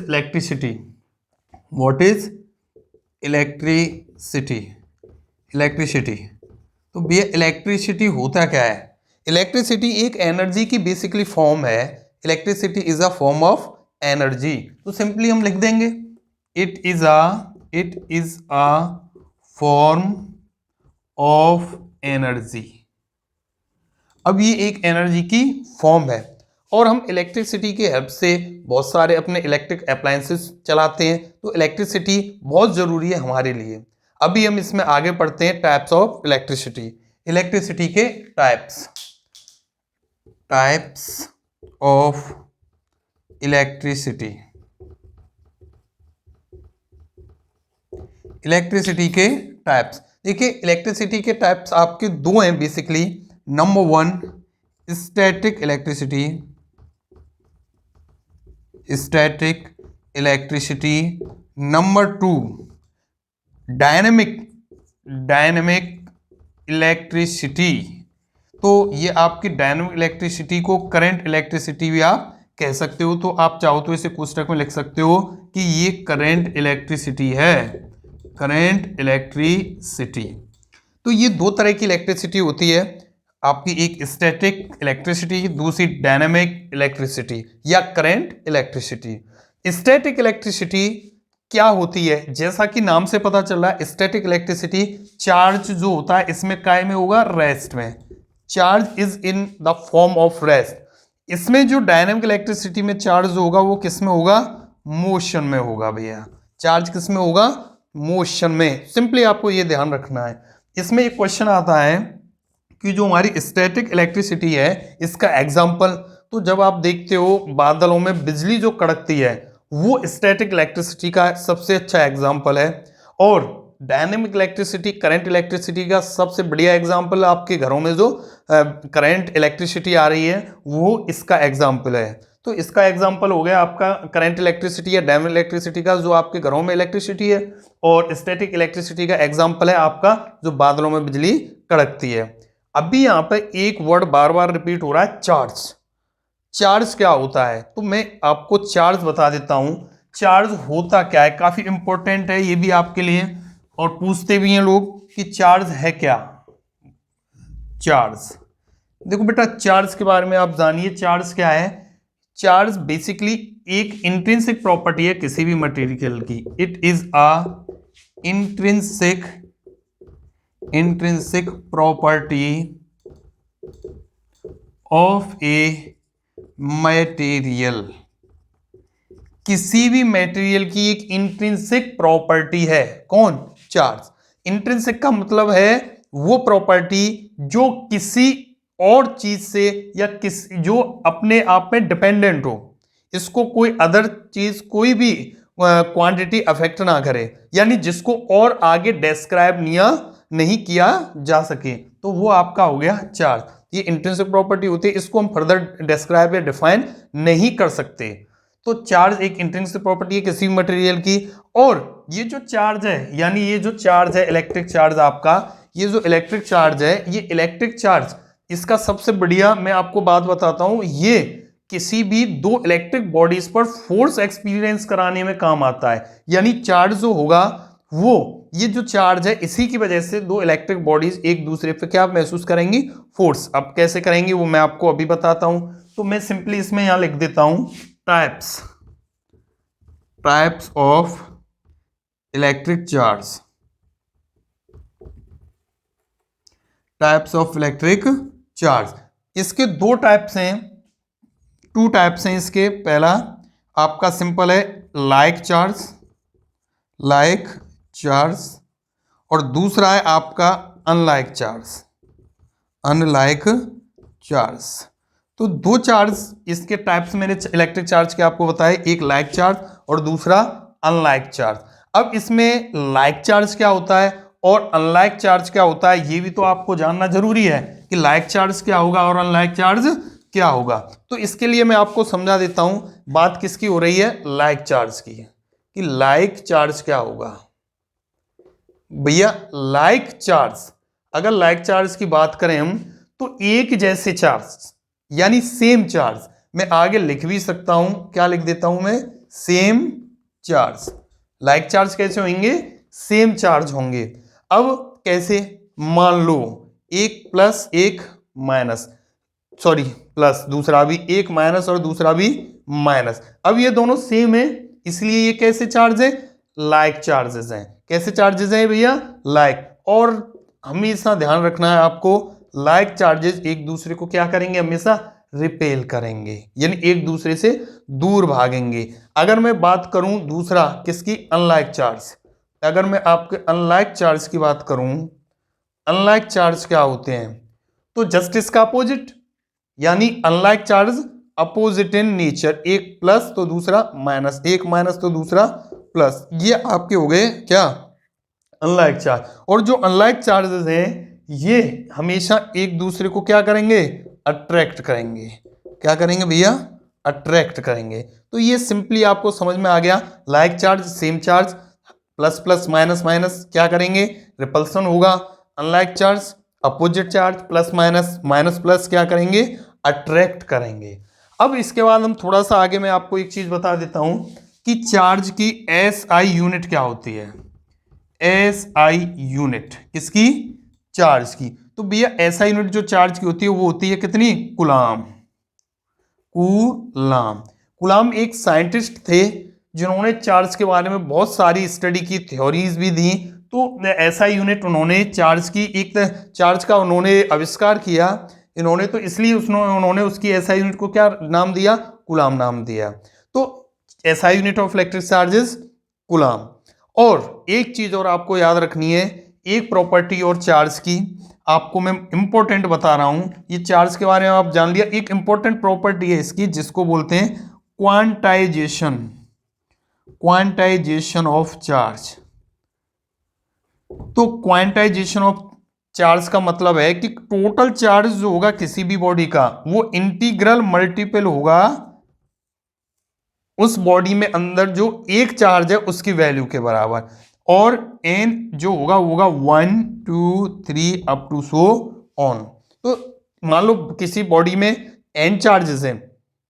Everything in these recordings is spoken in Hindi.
Electricity? What is electricity? Electricity, तो भैया इलेक्ट्रिसिटी होता क्या है? इलेक्ट्रिसिटी एक एनर्जी की बेसिकली फॉर्म है। Electricity is a form of energy. तो सिंपली हम लिख देंगे it is a form of energy. अब ये एक एनर्जी की फॉर्म है और हम इलेक्ट्रिसिटी की हेल्प से बहुत सारे अपने इलेक्ट्रिक अप्लायंसेस चलाते हैं। तो इलेक्ट्रिसिटी बहुत ज़रूरी है हमारे लिए। अभी हम इसमें आगे पढ़ते हैं टाइप्स ऑफ इलेक्ट्रिसिटी। इलेक्ट्रिसिटी के टाइप्स ऑफ इलेक्ट्रिसिटी। इलेक्ट्रिसिटी के टाइप्स, देखिए इलेक्ट्रिसिटी के टाइप्स आपके दो हैं basically. Number one static electricity, static electricity. Number two dynamic electricity. तो ये आपकी डायनेमिक इलेक्ट्रिसिटी को करंट इलेक्ट्रिसिटी भी आप कह सकते हो। तो आप चाहो तो इसे कोष्टक में लिख सकते हो कि ये करंट इलेक्ट्रिसिटी है, करंट इलेक्ट्रिसिटी। तो ये दो तरह की इलेक्ट्रिसिटी होती है आपकी, एक स्टैटिक इलेक्ट्रिसिटी, दूसरी डायनेमिक इलेक्ट्रिसिटी या करंट इलेक्ट्रिसिटी। स्टैटिक इलेक्ट्रिसिटी क्या होती है? जैसा कि नाम से पता चल रहा है, स्टैटिक इलेक्ट्रिसिटी चार्ज जो होता है इसमें काय में होगा? रेस्ट में। Charge is in the form of rest. इसमें जो डायनेमिक इलेक्ट्रिसिटी में चार्ज होगा वो किस में होगा? मोशन में होगा भैया। चार्ज किस में होगा? मोशन में। सिंपली आपको ये ध्यान रखना है। इसमें एक क्वेश्चन आता है कि जो हमारी स्टैटिक इलेक्ट्रिसिटी है इसका एग्जाम्पल, तो जब आप देखते हो बादलों में बिजली जो कड़कती है वो स्टैटिक इलेक्ट्रिसिटी का सबसे अच्छा एग्जाम्पल है। और डायनेमिक इलेक्ट्रिसिटी करंट इलेक्ट्रिसिटी का सबसे बढ़िया एग्जाम्पल, आपके घरों में जो करंट इलेक्ट्रिसिटी आ रही है वो इसका एग्जाम्पल है। तो इसका एग्जाम्पल हो गया आपका करंट इलेक्ट्रिसिटी या डायनेमिक इलेक्ट्रिसिटी का जो आपके घरों में इलेक्ट्रिसिटी है, और स्टैटिक इलेक्ट्रिसिटी का एग्जाम्पल है आपका जो बादलों में बिजली कड़कती है। अभी यहाँ पे एक वर्ड बार बार रिपीट हो रहा है, चार्ज। चार्ज क्या होता है? तो मैं आपको चार्ज बता देता हूं। चार्ज होता क्या है, काफी इंपॉर्टेंट है ये भी आपके लिए, और पूछते भी हैं लोग कि चार्ज है क्या। चार्ज, देखो बेटा चार्ज के बारे में आप जानिए। चार्ज क्या है? चार्ज बेसिकली एक इंट्रिंसिक प्रॉपर्टी है किसी भी मटेरियल की। It is a intrinsic property of a material. किसी भी मटेरियल की एक इंट्रिंसिक प्रॉपर्टी है। कौन? चार्ज। इंट्रिंसिक का मतलब है वो प्रॉपर्टी जो किसी और चीज से या जो अपने आप में डिपेंडेंट हो, इसको कोई अदर चीज कोई भी क्वांटिटी अफेक्ट ना करे, यानी जिसको और आगे डिस्क्राइब नहीं किया जा सके, तो वो आपका हो गया चार्ज। ये इंट्रिंसिक प्रॉपर्टी होती है, इसको हम फर्दर डिस्क्राइब या डिफाइन नहीं कर सकते। तो चार्ज एक इंट्रिंसिक प्रॉपर्टी है किसी मटेरियल की। और ये जो चार्ज है, यानी ये जो चार्ज है इलेक्ट्रिक चार्ज आपका, ये जो इलेक्ट्रिक चार्ज है, ये इलेक्ट्रिक चार्ज, इसका सबसे बढ़िया मैं आपको बात बताता हूं, ये किसी भी दो इलेक्ट्रिक बॉडीज पर फोर्स एक्सपीरियंस कराने में काम आता है। यानी चार्ज जो होगा वो, ये जो चार्ज है इसी की वजह से दो इलेक्ट्रिक बॉडीज एक दूसरे पे क्या महसूस करेंगी? फोर्स। अब कैसे करेंगी वो मैं आपको अभी बताता हूं। तो मैं सिंपली इसमें यहां लिख देता हूं types of electric charge. Types of electric charge, इसके दो टाइप्स हैं, टू टाइप्स हैं इसके। पहला आपका सिंपल है लाइक चार्ज, और दूसरा है आपका अनलाइक चार्ज। तो दो चार्ज इसके टाइप्स मैंने इलेक्ट्रिक चार्ज के आपको बताए, एक लाइक चार्ज और दूसरा अनलाइक चार्ज। अब इसमें लाइक चार्ज क्या होता है और अनलाइक चार्ज क्या होता है ये भी तो आपको जानना जरूरी है कि लाइक चार्ज क्या होगा और अनलाइक चार्ज क्या होगा। तो इसके लिए मैं आपको समझा देता हूं, बात किसकी हो रही है? लाइक चार्ज की, कि लाइक चार्ज क्या होगा। भैया लाइक चार्ज, अगर लाइक चार्ज की बात करें हम, तो एक जैसे चार्ज यानी सेम चार्ज, मैं आगे लिख भी सकता हूं, क्या लिख देता हूं मैं? Same charge. लाइक चार्ज कैसे होंगे? सेम चार्ज होंगे। अब कैसे? मान लो एक प्लस एक माइनस, सॉरी प्लस, दूसरा भी एक माइनस और दूसरा भी माइनस। अब ये दोनों सेम है, इसलिए ये कैसे चार्ज है? लाइक चार्जेस हैं। कैसे चार्जेस हैं भैया? लाइक। और हमेशा ध्यान रखना है आपको, लाइक चार्जेस एक दूसरे को क्या करेंगे? हमेशा रिपेल करेंगे, यानी एक दूसरे से दूर भागेंगे। अगर मैं बात करूं दूसरा किसकी? Unlike charge. अगर मैं आपके अनलाइक चार्ज की बात करूं, अनलाइक चार्ज क्या होते हैं? तो जस्ट इसका अपोजिट, यानी unlike charge opposite in nature, एक प्लस तो दूसरा माइनस, एक माइनस तो दूसरा प्लस। ये आपके हो गए क्या? Unlike charge. और जो अनलाइक चार्जेस हैं ये हमेशा एक दूसरे को क्या करेंगे? अट्रैक्ट करेंगे। क्या करेंगे भैया? अट्रैक्ट करेंगे। तो ये सिंपली आपको समझ में आ गया। Like charge same charge, plus plus minus minus क्या करेंगे? रिपल्सन होगा। Unlike charge opposite charge, plus minus minus plus क्या करेंगे? अट्रैक्ट करेंगे। अब इसके बाद हम थोड़ा सा आगे मैं आपको एक चीज बता देता हूं कि चार्ज की एसआई यूनिट क्या होती है। एसआई यूनिट किसकी? चार्ज की। तो भैया एसआई यूनिट जो चार्ज की होती है वो होती है कितनी? कूलाम। कूलाम। कूलाम एक साइंटिस्ट थे जिन्होंने चार्ज के बारे में बहुत सारी स्टडी की, थ्योरीज भी दी। तो एसआई यूनिट उन्होंने चार्ज की, एक चार्ज का उन्होंने आविष्कार किया इन्होंने, तो इसलिए उन्होंने उसकी एसआई यूनिट को क्या नाम दिया? कूलाम नाम दिया। तो SI unit of electric charges coulomb. और एक चीज और आपको याद रखनी है, एक प्रॉपर्टी और चार्ज की आपको मैं इंपॉर्टेंट बता रहा हूं। ये चार्ज के बारे में आप जान लिया, एक इंपॉर्टेंट प्रॉपर्टी है इसकी जिसको बोलते हैं क्वांटाइजेशन। Quantization of charge. तो क्वांटाइजेशन ऑफ चार्ज का मतलब है कि टोटल चार्ज जो होगा किसी भी बॉडी का वो इंटीग्रल मल्टीपल होगा उस बॉडी में अंदर जो एक चार्ज है उसकी वैल्यू के बराबर। और एन जो होगा वो होगा 1 2 3 अप टू सो ऑन। तो मान लो किसी बॉडी में एन चार्जेस हैं,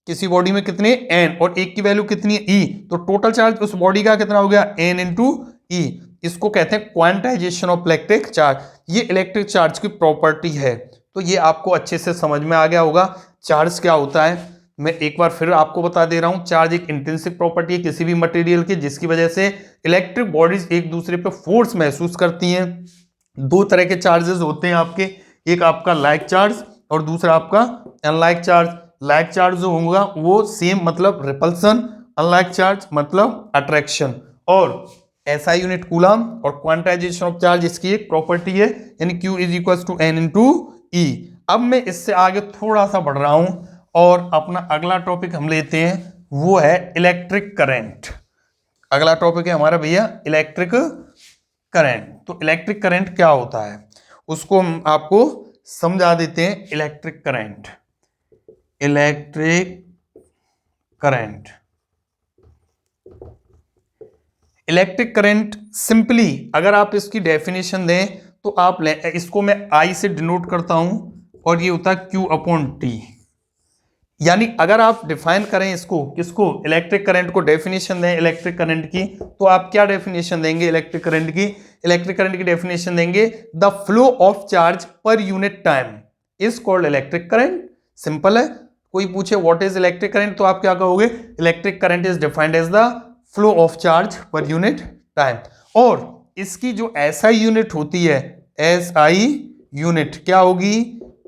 किसी बॉडी में कितने? एन, और एक की वैल्यू कितनी है? ई। तो टोटल चार्ज उस बॉडी का कितना हो गया? एन इंटू ई। इसको कहते हैं क्वांटाइजेशन ऑफ इलेक्ट्रिक चार्ज। ये इलेक्ट्रिक चार्ज की प्रॉपर्टी है। तो ये आपको अच्छे से समझ में आ गया होगा चार्ज क्या होता है। मैं एक बार फिर आपको बता दे रहा हूं, चार्ज एक इंट्रिंसिक प्रॉपर्टी है किसी भी मटेरियल की जिसकी वजह से इलेक्ट्रिक बॉडीज एक दूसरे पे फोर्स महसूस करती हैं। दो तरह के चार्जेस होते हैं आपके, एक आपका लाइक चार्ज और दूसरा आपका अनलाइक चार्ज। लाइक चार्ज जो होगा वो सेम मतलब रिपल्सन, अनलाइक चार्ज मतलब अट्रैक्शन। और एसआई यूनिट कूलम और क्वांटाइजेशन ऑफ चार्ज इसकी एक प्रॉपर्टी है, यानी Q is equal to N into e. अब मैं इससे आगे थोड़ा सा बढ़ रहा हूं और अपना अगला टॉपिक हम लेते हैं, वो है इलेक्ट्रिक करंट। अगला टॉपिक है हमारा भैया इलेक्ट्रिक करंट। तो इलेक्ट्रिक करंट क्या होता है उसको हम आपको समझा देते हैं। Electric current, electric current, electric current simply अगर आप इसकी डेफिनेशन दें तो आप इसको मैं आई से डिनोट करता हूं और ये होता है Q अपॉन टी। यानी अगर आप डिफाइन करें इसको, किसको? इलेक्ट्रिक करंट को डेफिनेशन दें इलेक्ट्रिक करंट की, तो आप क्या डेफिनेशन देंगे इलेक्ट्रिक करंट की? इलेक्ट्रिक करंट की डेफिनेशन देंगे the flow of charge per unit time is called electric current. Simple है। कोई पूछे व्हाट इज इलेक्ट्रिक करंट तो आप क्या कहोगे? Electric current is defined as the flow of charge per unit time. और इसकी जो एसआई यूनिट होती है, एसआई यूनिट क्या होगी?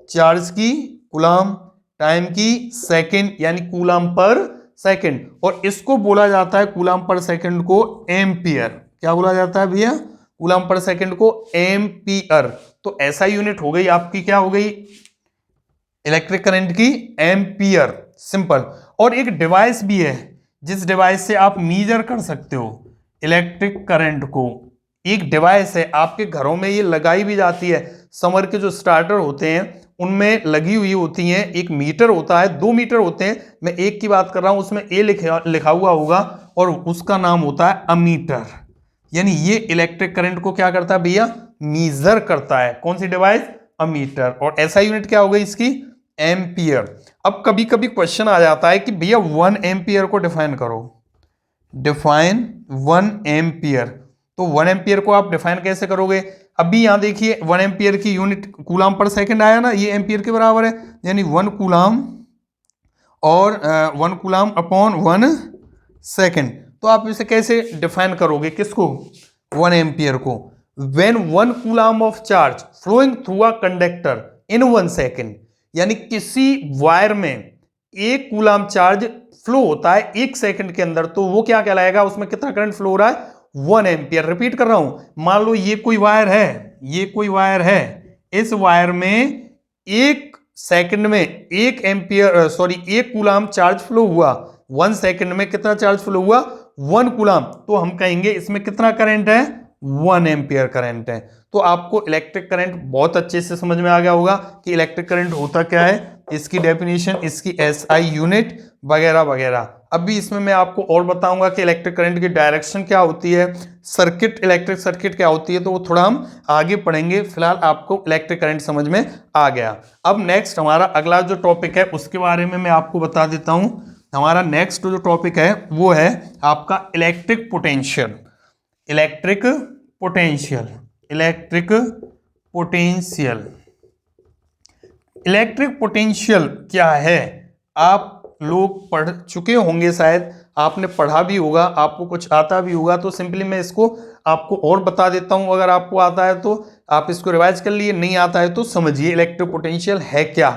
चार्ज की कूलम, टाइम की सेकंड, यानी कूलम पर सेकंड। और इसको बोला जाता है कूलम पर सेकंड को एम्पियर। क्या बोला जाता है भैया? कूलम पर सेकंड को एम्पियर। तो एसआई यूनिट हो गई आपकी, क्या हो गई? इलेक्ट्रिक करंट की एम्पियर। सिंपल। और एक डिवाइस भी है जिस डिवाइस से आप मीजर कर सकते हो इलेक्ट्रिक करंट को। एक डिवाइस है आपके घरों में, ये लगाई भी जाती है। समर के जो स्टार्टर होते हैं उनमें लगी हुई होती हैं। एक मीटर होता है, 2 मीटर होते हैं, मैं एक की बात कर रहा हूं, उसमें ए लिखा हुआ होगा और उसका नाम होता है अमीटर। यानी ये इलेक्ट्रिक करंट को क्या करता है भैया? मीजर करता है। कौन सी डिवाइस? अमीटर। और एसआई यूनिट क्या हो गई इसकी? एम्पियर। अब कभी कभी क्वेश्चन आ जाता है कि भैया 1 एम्पियर को डिफाइन करो। Define 1 ampere. तो 1 एम्पियर को आप डिफाइन कैसे करोगे? अभी यहां देखिए 1 एम्पियर की यूनिट कूलाम पर सेकंड आया ना, ये एम्पियर के बराबर है, यानी 1 कूलाम और 1 कूलाम अपॉन 1 सेकेंड। तो आप इसे कैसे डिफाइन करोगे? किसको? 1 एम्पियर को। When 1 coulomb of charge flowing through a conductor in 1 second, यानी किसी वायर में 1 कूलाम चार्ज फ्लो होता है 1 सेकेंड के अंदर, तो वो क्या कहलाएगा? उसमें कितना करंट फ्लो हो रहा है? 1 एम्पियर। रिपीट कर रहा हूं, मान लो ये कोई वायर है, ये कोई वायर है, इस वायर में 1 सेकेंड में 1 कूलाम चार्ज फ्लो हुआ। 1 सेकेंड में कितना चार्ज फ्लो हुआ? 1 कूलाम। तो हम कहेंगे इसमें कितना करंट है? 1 एम्पियर करंट है। तो आपको इलेक्ट्रिक करंट बहुत अच्छे से समझ में आ गया होगा कि इलेक्ट्रिक करंट होता क्या है, इसकी डेफिनेशन, इसकी एसआई यूनिट वगैरह वगैरह। अभी इसमें मैं आपको और बताऊंगा कि इलेक्ट्रिक करंट की डायरेक्शन क्या होती है, सर्किट, इलेक्ट्रिक सर्किट क्या होती है, तो वो थोड़ा हम आगे पढ़ेंगे। फिलहाल आपको इलेक्ट्रिक करंट समझ में आ गया। अब नेक्स्ट हमारा अगला जो टॉपिक है उसके बारे में मैं आपको बता देता हूं। हमारा नेक्स्ट जो टॉपिक है वो है आपका electric potential. Electric potential, electric potential, electric potential क्या है? आप लोग पढ़ चुके होंगे, शायद आपने पढ़ा भी होगा, आपको कुछ आता भी होगा, तो सिंपली मैं इसको आपको और बता देता हूं। अगर आपको आता है तो आप इसको रिवाइज कर लिए, नहीं आता है तो समझिए इलेक्ट्रिक पोटेंशियल है क्या।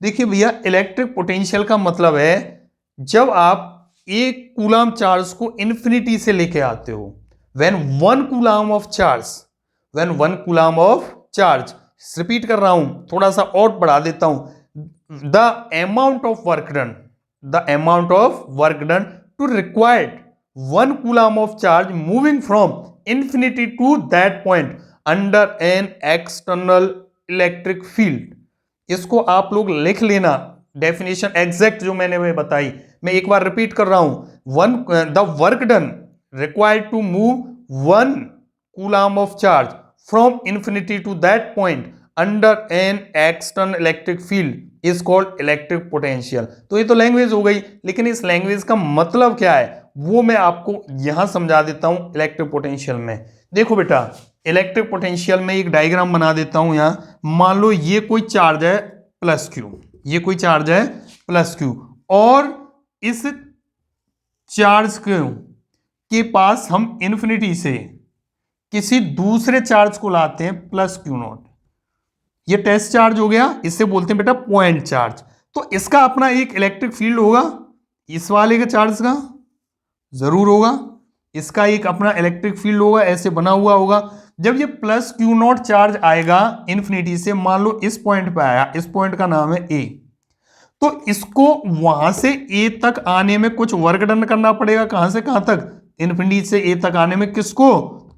देखिए भैया, इलेक्ट्रिक पोटेंशियल का मतलब है जब आप 1 कूलाम चार्ज को इन्फिनिटी से लेके आते हो, when 1 coulomb of charge, when 1 coulomb of charge, repeat कर रहा हूं, थोड़ा सा और बढ़ा देता हूं, the amount of work done, the amount of work done to required 1 coulomb of charge moving from infinity to that point under an external electric field. इसको आप लोग लिख लेना, डेफिनेशन एग्जैक्ट जो मैंने बताई, मैं एक बार रिपीट कर रहा हूं, the work done required to move 1 coulomb of charge from infinity to that point under an external electric field is called electric potential। तो ये तो लैंग्वेज हो गई, लेकिन इस लैंग्वेज का मतलब क्या है वो मैं आपको यहां समझा देता हूं इलेक्ट्रिक पोटेंशियल में। देखो बेटा, इलेक्ट्रिक पोटेंशियल में एक डायग्राम बना देता हूं। यहां मान लो ये कोई चार्ज है प्लस क्यू, ये कोई चार्ज है प्लस क्यू, और इस चार्ज के पास हम इन्फिनिटी से किसी दूसरे चार्ज को लाते हैं प्लस क्यू नॉट। ये टेस्ट चार्ज हो गया, इसे बोलते हैं बेटा पॉइंट चार्ज। तो इसका अपना एक इलेक्ट्रिक फील्ड होगा, इस वाले के चार्ज का जरूर होगा, इसका एक अपना इलेक्ट्रिक फील्ड होगा, ऐसे बना हुआ होगा। जब ये प्लस क्यू नॉट चार्ज आएगा इन्फिनिटी से, मान लो इस पॉइंट पे आया, इस पॉइंट का नाम है ए, तो इसको वहां से ए तक आने में कुछ वर्क डन करना पड़ेगा। कहां से कहां तक? इन्फिनिटी से ए तक आने में किसको?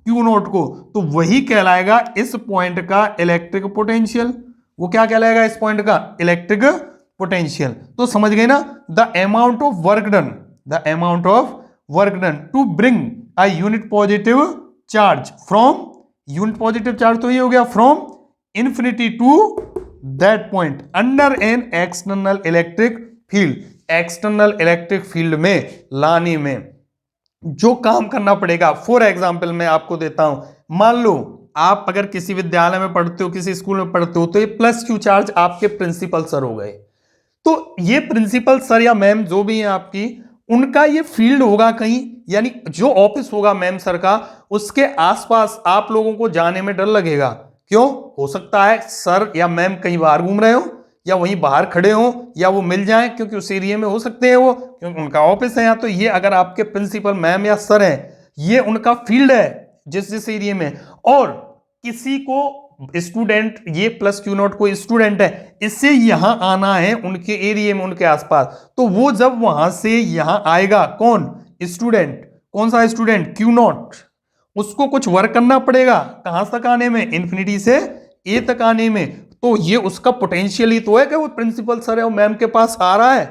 क्यू नॉट को। तो वही कहलाएगा इस पॉइंट का इलेक्ट्रिक पोटेंशियल। वो क्या कहलाएगा इस पॉइंट का? Electric potential. तो समझ गए ना, the amount of work done, the amount of work done to bring a unit positive charge from, unit positive charge तो ये हो गया, from infinity to that point under an external electric field. External electric field में लाने में जो काम करना पड़ेगा, फॉर एग्जाम्पल मैं आपको देता हूं, मान लो आप अगर किसी विद्यालय में पढ़ते हो, किसी स्कूल में पढ़ते हो, तो ये प्लस क्यू चार्ज आपके प्रिंसिपल सर हो गए। तो ये प्रिंसिपल सर या मैम जो भी है आपकी, उनका ये फील्ड होगा कहीं, यानी जो ऑफिस होगा मैम सर का, उसके आसपास आप लोगों को जाने में डर लगेगा। क्यों? हो सकता है सर या मैम कहीं बाहर घूम रहे हो, या वहीं बाहर खड़े हो, या वो मिल जाएं, क्योंकि उस एरिया में हो सकते हैं वो, क्योंकि उनका ऑफिस है यहाँ। तो ये अगर आपके प्रिंसिपल मैम या सर हैं, ये उनका फील्ड है जिस जिस एरिया में। और किसी को स्टूडेंट, ये प्लस क्यू नॉट कोई स्टूडेंट है, इससे यहां आना है उनके एरिया में, उनके आसपास, तो वो जब वहां से यहां आएगा, कौन? स्टूडेंट। कौन सा स्टूडेंट? Q not. उसको कुछ वर्क करना पड़ेगा, कहां तक आने में? इन्फिनिटी से ए तक आने में। तो ये उसका पोटेंशियल ही तो है कि वो प्रिंसिपल सर है, वो मैम के पास आ रहा है,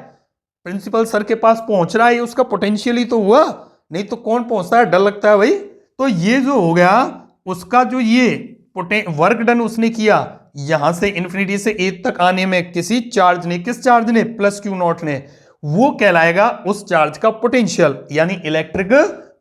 प्रिंसिपल सर के पास पहुंच रहा है, ये उसका पोटेंशियल ही तो हुआ। नहीं तो कौन पहुंचता है? डर लगता है भाई। तो ये जो हो गया उसका, जो ये वर्क डन उसने किया यहां से इन्फिनिटी से ए तक आने में, किसी चार्ज ने, किस चार्ज ने? प्लस क्यू नॉट ने। वो कहलाएगा उस चार्ज का पोटेंशियल, यानी इलेक्ट्रिक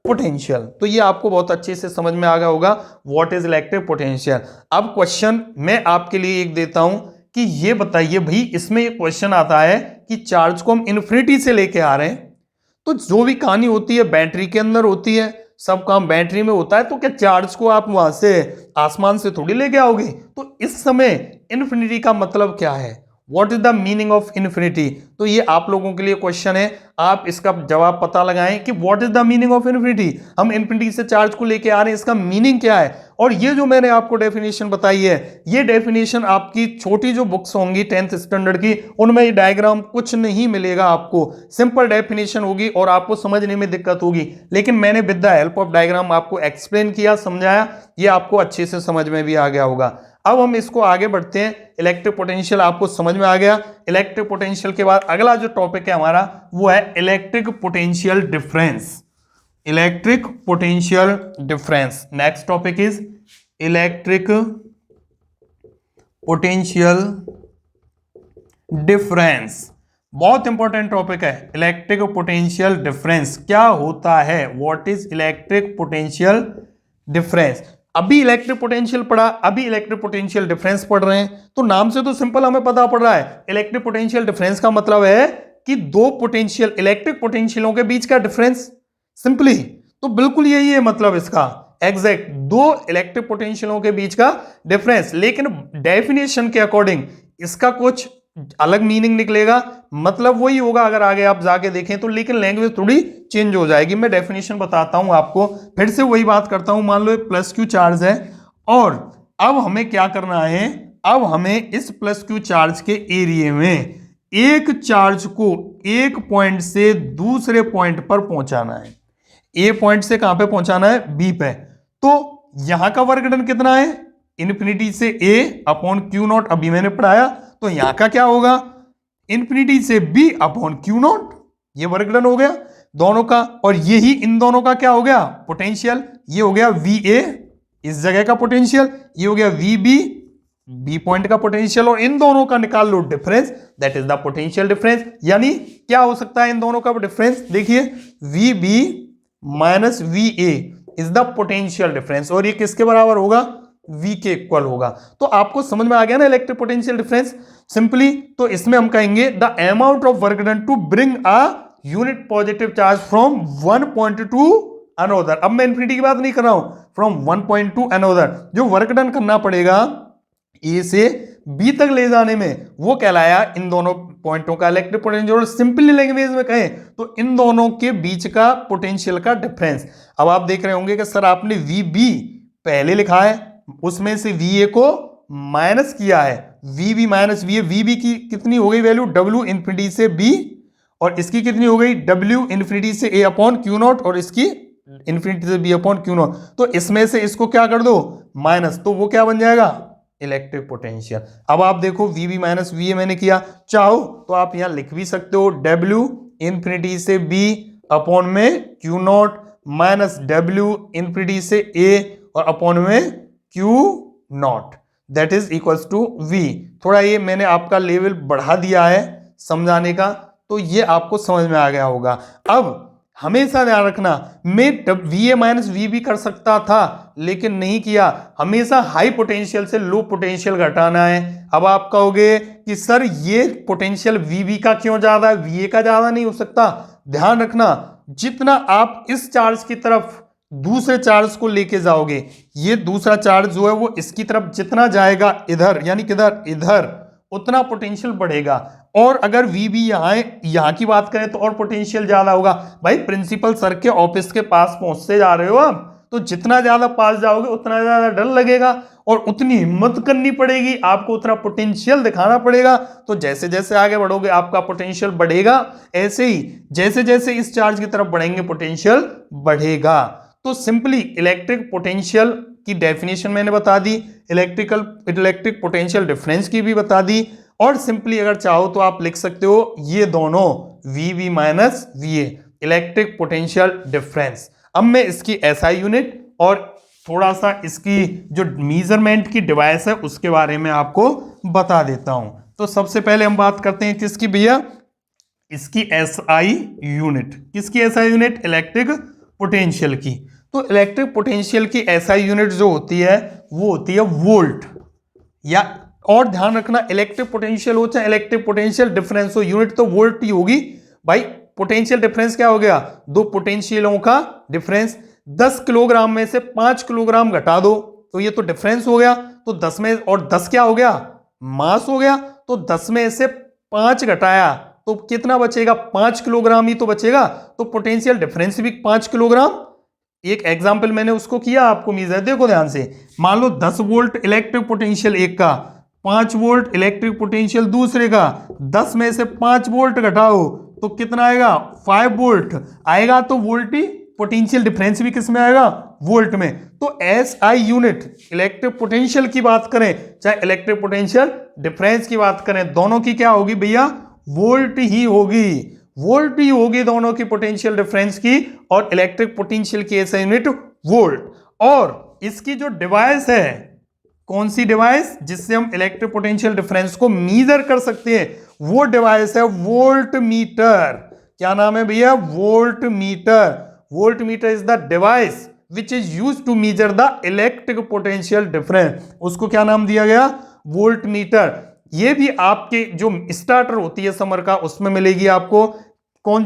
पोटेंशियल। तो ये आपको बहुत अच्छे से समझ में आ गया होगा व्हाट इज इलेक्ट्रिक पोटेंशियल। अब क्वेश्चन मैं आपके लिए एक देता हूं कि ये बताइए भाई, इसमें एक क्वेश्चन आता है कि चार्ज को हम इन्फिनिटी से लेके आ रहे हैं, तो जो भी कहानी होती है बैटरी के अंदर होती है, सब काम बैटरी में होता है, तो क्या चार्ज को आप वहां से आसमान से थोड़ी लेके आओगे? तो इस समय इन्फिनिटी का मतलब क्या है, what is the meaning of infinity? तो ये आप लोगों के लिए क्वेश्चन है, आप इसका जवाब पता लगाएं कि what is the meaning of infinity. हम इन्फिनिटी से चार्ज को लेके आ रहे हैं, इसका मीनिंग क्या है? और ये जो मैंने आपको डेफिनेशन बताई है, ये डेफिनेशन आपकी छोटी जो बुक्स होंगी 10th स्टैंडर्ड की, उनमें ये डायग्राम कुछ नहीं मिलेगा आपको, सिंपल डेफिनेशन होगी और आपको समझने में दिक्कत होगी, लेकिन मैंने with the help of diagram आपको एक्सप्लेन किया, समझाया, ये आपको अच्छे से समझ में भी आ गया होगा। अब हम इसको आगे बढ़ते हैं। इलेक्ट्रिक पोटेंशियल आपको समझ में आ गया। इलेक्ट्रिक पोटेंशियल के बाद अगला जो टॉपिक है हमारा वो है electric potential difference. Electric potential difference, next topic is electric potential difference. बहुत इंपॉर्टेंट टॉपिक है इलेक्ट्रिक पोटेंशियल डिफरेंस। क्या होता है, what is electric potential difference? अभी इलेक्ट्रिक पोटेंशियल पढ़ा, अभी इलेक्ट्रिक पोटेंशियल डिफरेंस पढ़ रहे हैं, तो नाम से तो सिंपल हमें पता पड़ रहा है इलेक्ट्रिक पोटेंशियल डिफरेंस का मतलब है कि दो पोटेंशियल, इलेक्ट्रिक पोटेंशियलों के बीच का डिफरेंस, सिंपली। तो बिल्कुल यही है मतलब इसका, एग्जैक्ट दो इलेक्ट्रिक पोटेंशियलों के बीच का डिफरेंस। लेकिन डेफिनेशन के अकॉर्डिंग इसका कुछ अलग मीनिंग निकलेगा, मतलब वही होगा अगर आगे आप जाके देखें तो, लेकिन लैंग्वेज थोड़ी चेंज हो जाएगी। मैं डेफिनेशन बताता हूं आपको, फिर से वही बात करता हूं। मान लो एक प्लस क्यू चार्ज है और अब हमें क्या करना है, अब हमें इस प्लस क्यू चार्ज के एरिया में एक चार्ज को एक पॉइंट से दूसरे पॉइंट पर पहुंचाना है। ए पॉइंट से कहां पे पहुंचाना है, बी पे। तो यहां का वर्क डन कितना है, इन्फिनिटी से ए अपॉन क्यू नॉट, अभी मैंने पढ़ाया। तो यहां का क्या होगा, इन्फिनिटी से बी अपॉन क्यू नॉट, ये वर्क डन हो गया दोनों का। और यही इन दोनों का क्या हो गया, पोटेंशियल। ये हो गया वी ए इस जगह का पोटेंशियल, ये हो गया वी बी बी पॉइंट का पोटेंशियल, और इन दोनों का निकाल लो difference, that is the potential difference. यानी क्या हो सकता है इन दोनों का डिफरेंस, देखिए V B minus V A is the potential difference, और ये किसके बराबर होगा, V के इक्वल होगा। तो आपको समझ में आ गया ना इलेक्ट्रिक पोटेंशियल डिफरेंस सिंपली। तो इसमें हम कहेंगे the amount of work done to bring a unit positive charge from one point to another. अब मैं इन्फिनिटी की बात नहीं कर रहा हूं, from one point to another, जो वर्क डन करना पड़ेगा ए से बी तक ले जाने में, वो कहलाया इन दोनों पॉइंटों का इलेक्ट्रिक पोटेंशियल। और सिंपली लैंग्वेज में कहें तो इन दोनों के बीच का पोटेंशियल का डिफरेंस। अब आप देख रहे होंगे कि सर आपने वी बी पहले लिखा है, उसमें से वी ए को माइनस किया है, V B minus V A. V B की कितनी हो गई वैल्यू, डब्ल्यू इन्फिनिटी से बी, और इसकी कितनी हो गई, डब्ल्यू इन्फिनिटी से ए अपॉन क्यू नॉट, और इसकी इन्फिनिटी से बी अपॉन क्यू नॉट। तो इसमें से इसको क्या कर दो, माइनस, तो वो क्या बन जाएगा, इलेक्ट्रिक पोटेंशियल। अब आप देखो V B minus V A मैंने किया, चाहो तो आप यहां लिख भी सकते हो डब्ल्यू इन्फिनिटी से बी अपॉन में Q naught minus W infinity से ए और अपॉन में Q naught, that is equals to V. थोड़ा ये मैंने आपका लेवल बढ़ा दिया है समझाने का, तो ये आपको समझ में आ गया होगा। अब हमेशा ध्यान रखना, मैं V A minus V B कर सकता था लेकिन नहीं किया, हमेशा हाई पोटेंशियल से लो पोटेंशियल घटाना है। अब आप कहोगे कि सर ये पोटेंशियल वी बी का क्यों ज्यादा है, वी ए का ज्यादा नहीं हो सकता। ध्यान रखना, जितना आप इस चार्ज की तरफ दूसरे चार्ज को लेके जाओगे, ये दूसरा चार्ज जो है वो इसकी तरफ जितना जाएगा इधर, यानी किधर, इधर, उतना पोटेंशियल बढ़ेगा। और अगर वी बी यहां की बात करें तो और पोटेंशियल ज्यादा होगा। भाई प्रिंसिपल सर के ऑफिस के पास पहुंचते जा रहे हो आप, तो जितना ज्यादा पास जाओगे उतना ज्यादा डर लगेगा और उतनी हिम्मत करनी पड़ेगी, आपको उतना पोटेंशियल दिखाना पड़ेगा। तो जैसे जैसे आगे बढ़ोगे आपका पोटेंशियल बढ़ेगा, ऐसे ही जैसे जैसे इस चार्ज की तरफ बढ़ेंगे पोटेंशियल बढ़ेगा। तो सिंपली इलेक्ट्रिक पोटेंशियल की डेफिनेशन मैंने बता दी, इलेक्ट्रिक पोटेंशियल डिफरेंस की भी बता दी, और सिंपली अगर चाहो तो आप लिख सकते हो ये दोनों V B minus V A, electric potential difference. अब मैं इसकी एसआई यूनिट और थोड़ा सा इसकी जो मेजरमेंट की डिवाइस है उसके बारे में आपको बता देता हूं। तो सबसे पहले हम बात करते हैं किसकी भैया, इसकी एसआई यूनिट, किसकी एसआई यूनिट? इलेक्ट्रिक पोटेंशियल की। तो इलेक्ट्रिक पोटेंशियल की एसआई यूनिट जो होती है वो होती है वोल्ट। या और ध्यान रखना, इलेक्ट्रिक पोटेंशियल हो चाहे इलेक्ट्रिक पोटेंशियल डिफरेंस हो, यूनिट तो वोल्ट ही होगी भाई। पोटेंशियल डिफरेंस क्या हो गया? दो पोटेंशियलों का डिफरेंस। 10 किलोग्राम में से 5 किलोग्राम घटा दो तो ये तो डिफरेंस हो गया। तो 10 में और 10 क्या हो गया? मास हो गया। तो 10 में से 5 घटाया तो कितना बचेगा? 5 किलोग्राम ही तो बचेगा। तो पोटेंशियल डिफरेंस भी 5 किलोग्राम। एक एग्जांपल मैंने उसको किया, आपको मीज है, देखो ध्यान से। मान लो 10 वोल्ट इलेक्ट्रिक पोटेंशियल एक का, 5 वोल्ट इलेक्ट्रिक पोटेंशियल दूसरे का। 10 में से 5 वोल्ट घटाओ तो कितना आएगा? 5 वोल्ट आएगा। तो वोल्ट ही पोटेंशियल डिफरेंस भी किस में आएगा? वोल्ट में। तो एसआई यूनिट इलेक्ट्रिक पोटेंशियल की बात करें चाहे इलेक्ट्रिक पोटेंशियल डिफरेंस की बात करें, दोनों की क्या होगी भैया? वोल्ट ही होगी। वोल्ट ही होगी दोनों की पोटेंशियल डिफरेंस की। और इलेक्ट्रिक पोटेंशियल की एसआई यूनिट वोल्ट। और इसकी जो डिवाइस है, कौन सी डिवाइस जिससे हम इलेक्ट्रिक पोटेंशियल डिफरेंस को मीजर कर सकते हैं, वो डिवाइस है वोल्ट मीटर। क्या नाम है भैया? Volt meter. Volt meter is the device which is used to measure the electric potential difference. उसको क्या नाम दिया गया? Volt meter. ये भी आपके जो स्टार्टर होती है समर का, उसमें मिलेगी आपको। कौन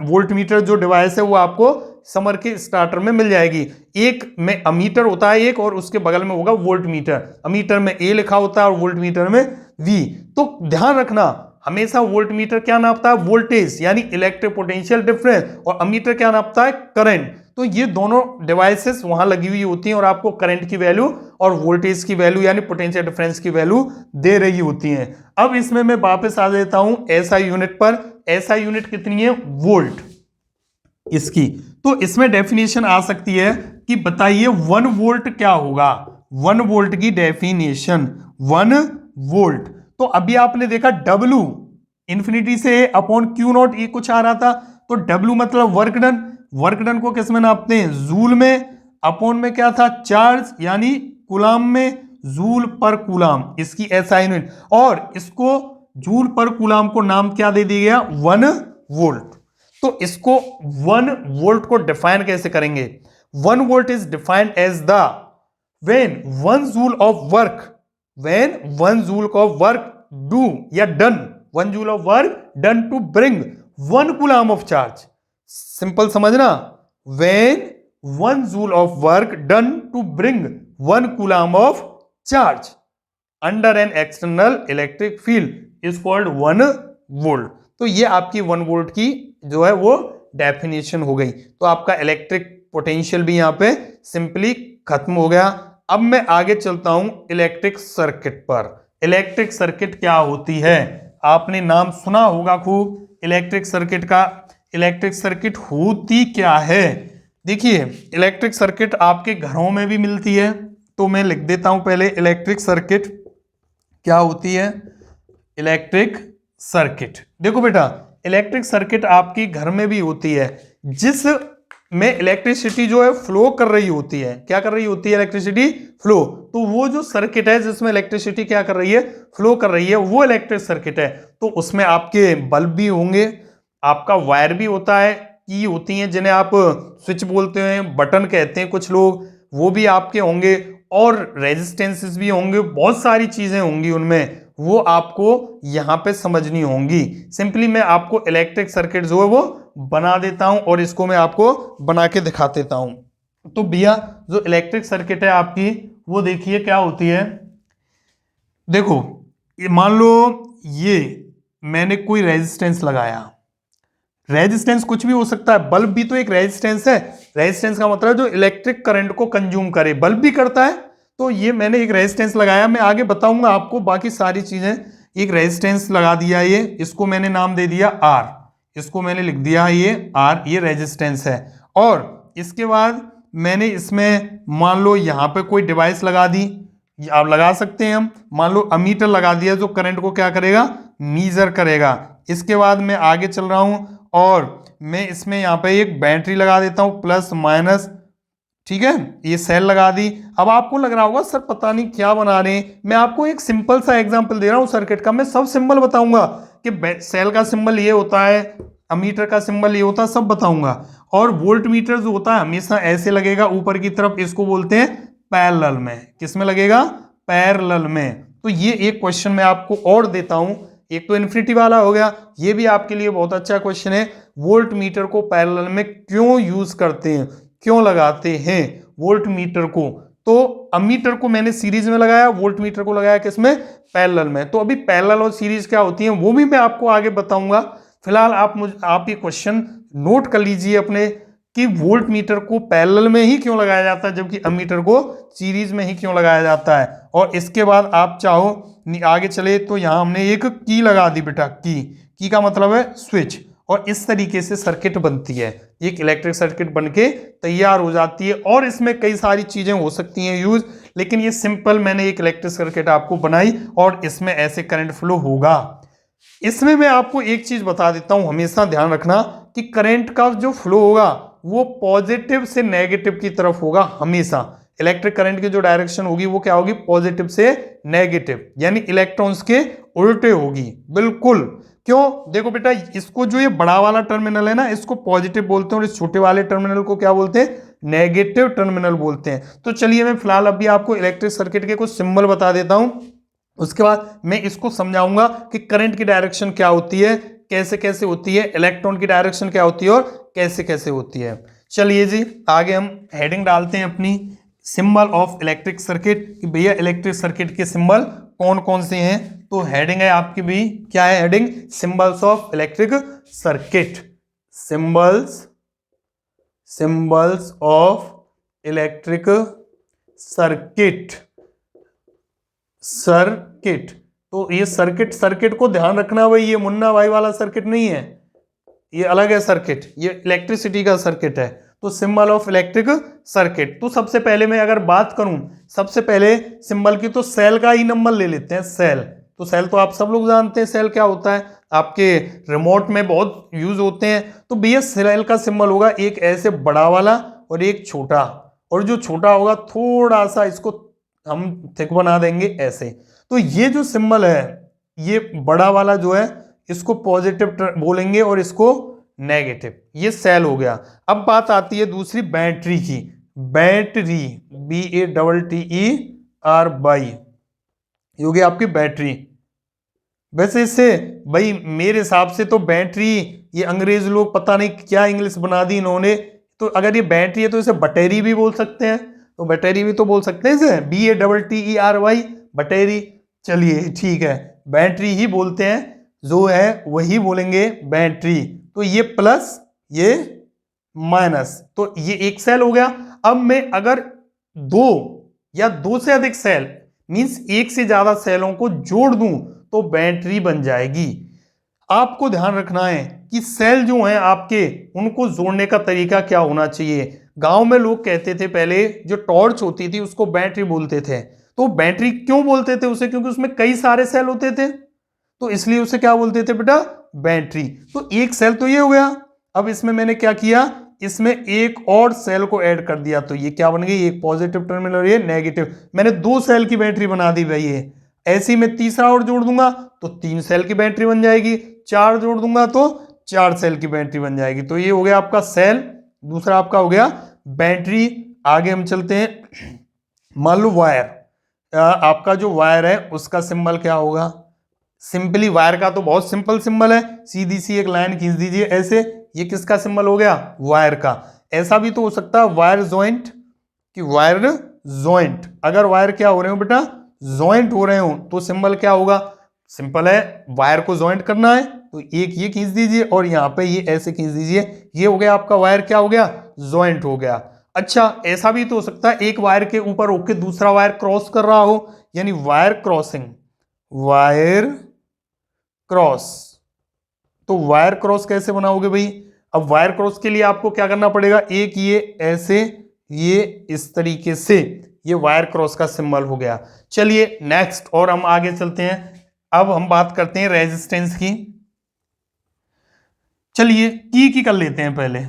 वोल्ट मीटर जो डिवाइस है वो आपको समर के स्टार्टर में मिल जाएगी। एक में अमीटर होता है एक, और उसके बगल में होगा वोल्ट मीटर। अमीटर में ए लिखा होता है और वोल्ट मीटर में वी। तो ध्यान रखना, हमेशा वोल्ट मीटर क्या नापता है? वोल्टेज यानी इलेक्ट्रिक पोटेंशियल डिफरेंस। और अमीटर क्या नापता है? करंट। तो ये दोनों डिवाइसेस वहां लगी हुई होती हैं और आपको करंट की वैल्यू और वोल्टेज की वैल्यू यानी पोटेंशियल डिफरेंस की वैल्यू दे रही होती हैं। अब इसमें मैं वापस आ जाता हूं एसआई यूनिट पर। एसआई यूनिट कितनी है? वोल्ट इसकी। तो इसमें डेफिनेशन आ सकती है कि बताइए 1 वोल्ट क्या होगा? 1 वोल्ट की डेफिनेशन 1 वोल्ट। तो अभी आपने देखा W इंफिनिटी से अपॉन क्यू नॉट ई कुछ आ रहा था। तो W मतलब वर्क डन। वर्क डन को किस में नापते हैं? जूल में। अपॉन में क्या था? चार्ज यानी कूलाम में। जूल पर कूलाम इसकी एसआई यूनिट। और इसको जूल पर कूलाम को नाम क्या दे दिया गया? 1 वोल्ट। तो इसको 1 वोल्ट को डिफाइन कैसे करेंगे? 1 volt is defined as the when 1 joule of work, when 1 joule of work do या done, 1 joule of work done to bring 1 coulomb of charge. Simple समझना, when 1 joule of work done to bring 1 coulomb of charge under an external electric field is called 1 volt. तो ये आपकी 1 वोल्ट की जो है वो डेफिनेशन हो गई। तो आपका इलेक्ट्रिक पोटेंशियल भी यहां पे सिंपली खत्म हो गया। अब मैं आगे चलता हूं इलेक्ट्रिक सर्किट पर। इलेक्ट्रिक सर्किट क्या होती है? आपने नाम सुना होगा खूब इलेक्ट्रिक सर्किट का। इलेक्ट्रिक सर्किट होती क्या है? देखिए, इलेक्ट्रिक सर्किट आपके घरों में भी मिलती है। तो मैं लिख देता हूं पहले इलेक्ट्रिक सर्किट क्या होती है। इलेक्ट्रिक सर्किट, देखो बेटा, इलेक्ट्रिक सर्किट आपकी घर में भी होती है जिस में इलेक्ट्रिसिटी जो है फ्लो कर रही होती है। क्या कर रही होती है? Electricity flow. तो वो जो सर्किट है जिसमें इलेक्ट्रिसिटी क्या कर रही है? फ्लो कर रही है, वो इलेक्ट्रिक सर्किट है। तो उसमें आपके बल्ब भी होंगे, आपका वायर भी होता है, की होती हैं जिन्हें आप स्विच बोलते हैं, बटन कहते हैं कुछ लोग, वो भी आपके होंगे। और रेजिस्टेंसेस भी होंगे, बहुत सारी चीजें होंगी उनमें, वो आपको यहां पे समझनी होंगी। सिंपली मैं आपको इलेक्ट्रिक सर्किट जो है वो बना देता हूं और इसको मैं आपको बना के दिखा देता हूं। तो भैया जो इलेक्ट्रिक सर्किट है आपकी, वो देखिए क्या होती है। देखो, ये मान लो ये मैंने कोई रेजिस्टेंस लगाया। रेजिस्टेंस कुछ भी हो सकता है, बल्ब भी तो एक रेजिस्टेंस है। रेजिस्टेंस का मतलब जो इलेक्ट्रिक करंट को कंज्यूम करे, बल्ब भी करता है। तो ये मैंने एक रेजिस्टेंस लगाया, मैं आगे बताऊंगा आपको बाकी सारी चीजें। एक रेजिस्टेंस लगा दिया, ये इसको मैंने नाम दे दिया R, इसको मैंने लिख दिया ये R, ये रेजिस्टेंस है। और इसके बाद मैंने इसमें मान लो यहां पे कोई डिवाइस लगा दी, आप लगा सकते हैं हम, मान लो अमीटर लगा दिया जो करंट को क्या करेगा? मीजर करेगा। इसके बाद मैं आगे चल रहा हूं और मैं इसमें यहाँ पे एक बैटरी लगा देता हूं, प्लस माइनस, ठीक है, ये सेल लगा दी। अब आपको लग रहा होगा सर पता नहीं क्या बना रहे हैं, मैं आपको एक सिंपल सा एग्जांपल दे रहा हूं सर्किट का। मैं सब सिंपल बताऊंगा कि सेल का सिंबल ये होता है, अमीटर का सिंबल ये होता है, सब बताऊंगा। और वोल्ट मीटर जो होता है हमेशा ऐसे लगेगा ऊपर की तरफ, इसको बोलते हैं पैरेलल में। किस में लगेगा? पैरेलल में। तो ये एक क्वेश्चन मैं आपको और देता हूं, एक तो इन्फिनिटी वाला हो गया, ये भी आपके लिए बहुत अच्छा क्वेश्चन है। वोल्ट मीटर को पैरेलल में क्यों यूज करते हैं, क्यों लगाते हैं वोल्ट मीटर को? तो अमीटर को मैंने सीरीज में लगाया, वोल्ट मीटर को लगाया किसमें? पैरेलल में। तो अभी पैरेलल और सीरीज क्या होती है वो भी मैं आपको आगे बताऊंगा। फिलहाल आप ये क्वेश्चन नोट कर लीजिए अपने कि वोल्ट मीटर को पैरेलल में ही क्यों लगाया जाता है जबकि अमीटर को सीरीज में ही क्यों लगाया जाता है। और इसके बाद आप चाहो आगे चले तो यहां हमने एक की लगा दी बेटा, की का मतलब है स्विच। और इस तरीके से सर्किट बनती है, एक इलेक्ट्रिक सर्किट बनके तैयार हो जाती है। और इसमें कई सारी चीजें हो सकती हैं यूज, लेकिन ये सिंपल मैंने एक इलेक्ट्रिक सर्किट आपको बनाई और इसमें ऐसे करंट फ्लो होगा। इसमें मैं आपको एक चीज बता देता हूं, हमेशा ध्यान रखना कि करंट का जो फ्लो होगा वो पॉजिटिव से नेगेटिव की तरफ होगा हमेशा। इलेक्ट्रिक करंट की जो डायरेक्शन होगी वो क्या होगी? पॉजिटिव से नेगेटिव, यानी इलेक्ट्रॉन्स के उल्टे होगी। बिल्कुल। क्यों? देखो बेटा, इसको जो ये बड़ा वाला टर्मिनल है ना, इसको पॉजिटिव बोलते हैं और इस छोटे वाले टर्मिनल को क्या बोलते हैं? नेगेटिव टर्मिनल बोलते हैं। तो चलिए मैं फिलहाल अभी आपको इलेक्ट्रिक सर्किट के कुछ सिंबल बता देता हूं, उसके बाद मैं इसको समझाऊंगा कि करंट की डायरेक्शन क्या होती है, कैसे कैसे होती है, इलेक्ट्रॉन की डायरेक्शन क्या होती है और कैसे कैसे होती है। चलिए जी आगे हम हेडिंग डालते हैं अपनी, सिंबल ऑफ इलेक्ट्रिक सर्किट, कि भैया इलेक्ट्रिक सर्किट के सिंबल कौन कौन से हैं। तो हेडिंग है आपकी भी, क्या है heading? Symbols of electric circuit. Symbols of electric circuit. तो ये सर्किट को ध्यान रखना भाई, ये मुन्ना भाई वाला सर्किट नहीं है, ये अलग है सर्किट, ये इलेक्ट्रिसिटी का सर्किट है। तो सिंबल ऑफ इलेक्ट्रिक सर्किट। तो सबसे पहले मैं अगर बात करूं, सबसे पहले सिंबल की, तो सेल का ही नंबर ले लेते हैं। सेल, तो सेल तो आप सब लोग जानते हैं सेल क्या होता है, आपके रिमोट में बहुत यूज होते हैं। तो भैया सेल का सिंबल होगा एक ऐसे बड़ा वाला और एक छोटा, और जो छोटा होगा थोड़ा सा इसको हम थिक बना देंगे ऐसे। तो ये जो सिंबल है, ये बड़ा वाला जो है इसको पॉजिटिव बोलेंगे और इसको नेगेटिव। ये सेल हो गया। अब बात आती है दूसरी बैटरी की। बैटरी, BATTER, ये हो गई आपकी बैटरी। वैसे इससे भाई मेरे हिसाब से तो बैटरी, ये अंग्रेज लोग पता नहीं क्या इंग्लिश बना दी इन्होंने। तो अगर ये बैटरी है तो इसे बैटरी भी बोल सकते हैं, तो बैटरी भी तो बोल सकते हैं इसे, BATTERY, बैटरी। चलिए ठीक है, बैटरी ही बोलते हैं, जो है वही बोलेंगे बैटरी। तो ये प्लस, ये माइनस, तो ये एक सेल हो गया। अब मैं अगर दो या दो से अधिक सेल, मींस एक से ज्यादा सेलों को जोड़ दूं तो बैटरी बन जाएगी। आपको ध्यान रखना है कि सेल जो हैं आपके, उनको जोड़ने का तरीका क्या होना चाहिए। गांव में लोग कहते थे पहले, जो टॉर्च होती थी उसको बैटरी बोलते थे। तो बैटरी क्यों बोलते थे उसे? क्योंकि उसमें कई सारे सेल होते थे, तो इसलिए उसे क्या बोलते थे बेटा? बैटरी। तो एक सेल तो ये हो गया। अब इसमें मैंने क्या किया, इसमें एक और सेल को ऐड कर दिया, तो ये क्या बन गई? एक पॉजिटिव टर्मिनल और ये नेगेटिव। मैंने दो सेल की बैटरी बना दी भाई। ये ऐसे ही मैं तीसरा और जोड़ दूंगा तो तीन सेल की बैटरी बन जाएगी, चार जोड़ दूंगा तो चार सेल की बैटरी बन जाएगी। तो ये हो गया आपका सेल, दूसरा आपका हो गया बैटरी। आगे हम चलते हैं, मान लो वायर। आपका जो वायर है उसका सिंबल क्या होगा? सिंपली वायर का तो बहुत सिंपल सिंबल है, सीधी सी एक लाइन खींच दीजिए ऐसे। ये किसका सिंबल हो गया? वायर का। ऐसा भी तो हो सकता है वायर जॉइंट, कि वायर जॉइंट। अगर वायर क्या हो रहे हो बेटा? जॉइंट हो रहे हो, तो सिंबल क्या होगा? सिंपल है, वायर को जॉइंट करना है तो एक ये खींच दीजिए और यहाँ पे ये ऐसे खींच दीजिए। ये हो गया आपका वायर, क्या हो गया? जॉइंट हो गया। अच्छा, ऐसा भी तो हो सकता है एक वायर के ऊपर होके दूसरा वायर क्रॉस कर रहा हो, यानी वायर क्रॉसिंग, वायर क्रॉस। तो वायर क्रॉस कैसे बनाओगे भाई? अब वायर क्रॉस के लिए आपको क्या करना पड़ेगा? एक ये ऐसे, ये इस तरीके से, ये वायर क्रॉस का सिंबल हो गया। चलिए नेक्स्ट, और हम आगे चलते हैं। अब हम बात करते हैं रेजिस्टेंस की। चलिए की कर लेते हैं पहले।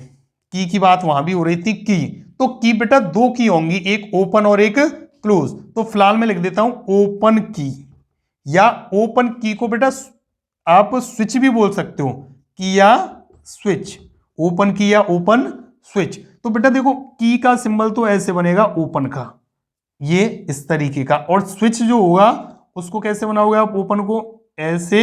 की बात वहां भी हो रही थी, की। तो की बेटा दो की होंगी, एक ओपन और एक क्लोज। तो फिलहाल मैं लिख देता हूं ओपन की, या ओपन की को बेटा आप स्विच भी बोल सकते हो, किया स्विच, ओपन किया ओपन स्विच। तो बेटा देखो की का सिंबल तो ऐसे बनेगा ओपन का, ये इस तरीके का, और स्विच जो होगा उसको कैसे बनाओगे आप ओपन को, ऐसे।